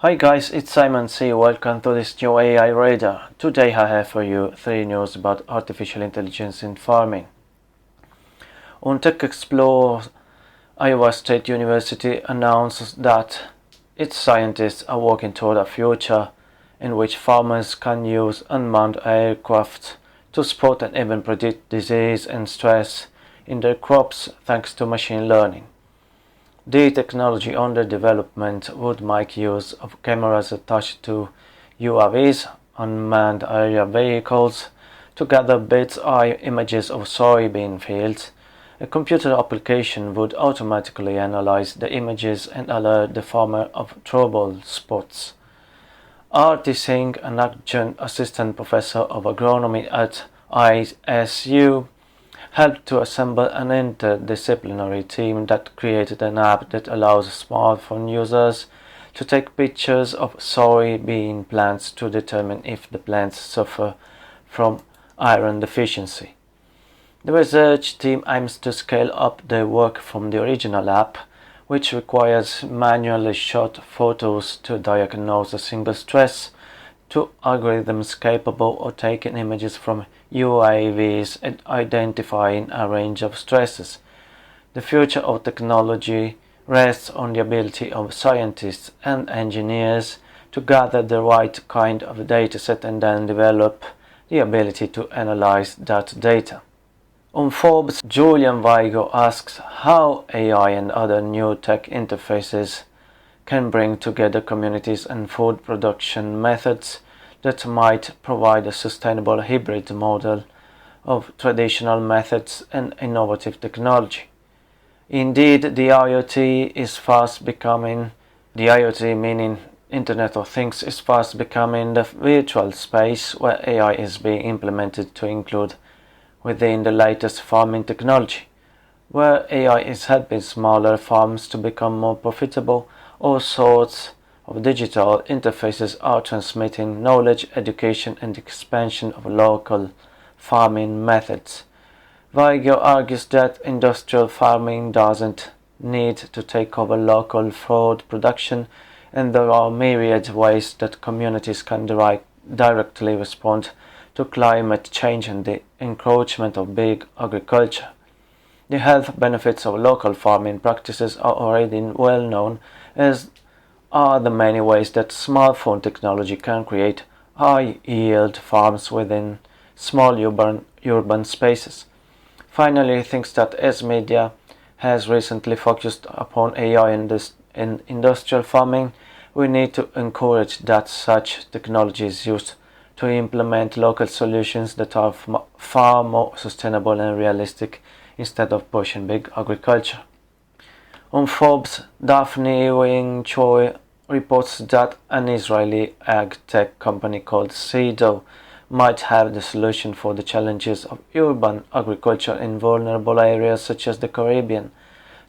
Hi guys, it's Simon C. Welcome to this new AI radar. Today I have for you 3 news about artificial intelligence in farming. On Tech Explore, Iowa State University announces that its scientists are working toward a future in which farmers can use unmanned aircraft to spot and even predict disease and stress in their crops thanks to machine learning. The technology under development would make use of cameras attached to UAVs, unmanned aerial vehicles, to gather bird's-eye images of soybean fields. A computer application would automatically analyze the images and alert the farmer of trouble spots. Arti Singh, an adjunct assistant professor of agronomy at ISU, helped to assemble an interdisciplinary team that created an app that allows smartphone users to take pictures of soybean plants to determine if the plants suffer from iron deficiency. The research team aims to scale up their work from the original app, which requires manually shot photos to diagnose a single stress, to algorithms capable of taking images from UAVs and identifying a range of stresses. The future of technology rests on the ability of scientists and engineers to gather the right kind of dataset and then develop the ability to analyze that data. On Forbes, Julian Vigo asks how AI and other new tech interfaces can bring together communities and food production methods that might provide a sustainable hybrid model of traditional methods and innovative technology. Indeed, the IoT meaning Internet of Things, is fast becoming the virtual space where AI is being implemented to include within the latest farming technology, where AI is helping smaller farms to become more profitable. All sorts of digital interfaces are transmitting knowledge, education, and expansion of local farming methods. Vigo argues that industrial farming doesn't need to take over local food production, and there are myriad ways that communities can directly respond to climate change and the encroachment of big agriculture. The health benefits of local farming practices are already well known, as are the many ways that smartphone technology can create high-yield farms within small urban spaces. Finally, he thinks that as media has recently focused upon AI in industrial farming, we need to encourage that such technology is used to implement local solutions that are far more sustainable and realistic instead of pushing big agriculture. On Forbes, Daphne Wing Choi reports that an Israeli ag tech company called Seedo might have the solution for the challenges of urban agriculture in vulnerable areas such as the Caribbean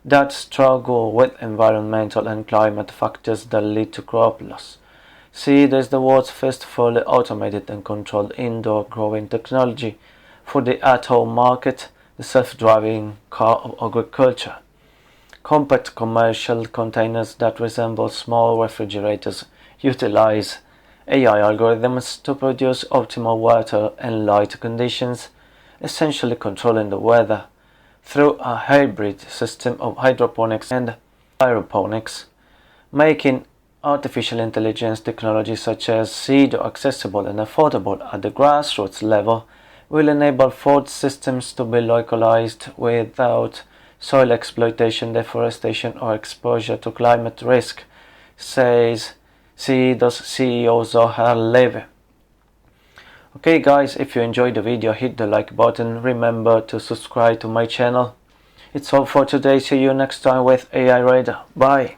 that struggle with environmental and climate factors that lead to crop loss. Seedo is the world's first fully automated and controlled indoor growing technology for the at-home market, the self-driving car of agriculture. Compact commercial containers that resemble small refrigerators utilize AI algorithms to produce optimal water and light conditions, essentially controlling the weather through a hybrid system of hydroponics and aeroponics, making artificial intelligence technology such as Seedo accessible and affordable at the grassroots level will enable food systems to be localized without soil exploitation, deforestation, or exposure to climate risk, says Seedo's CEO Zohar Levy. Okay guys, if you enjoyed the video, hit the like button. Remember to subscribe to my channel. It's all for today. See you next time with AI Radar. Bye.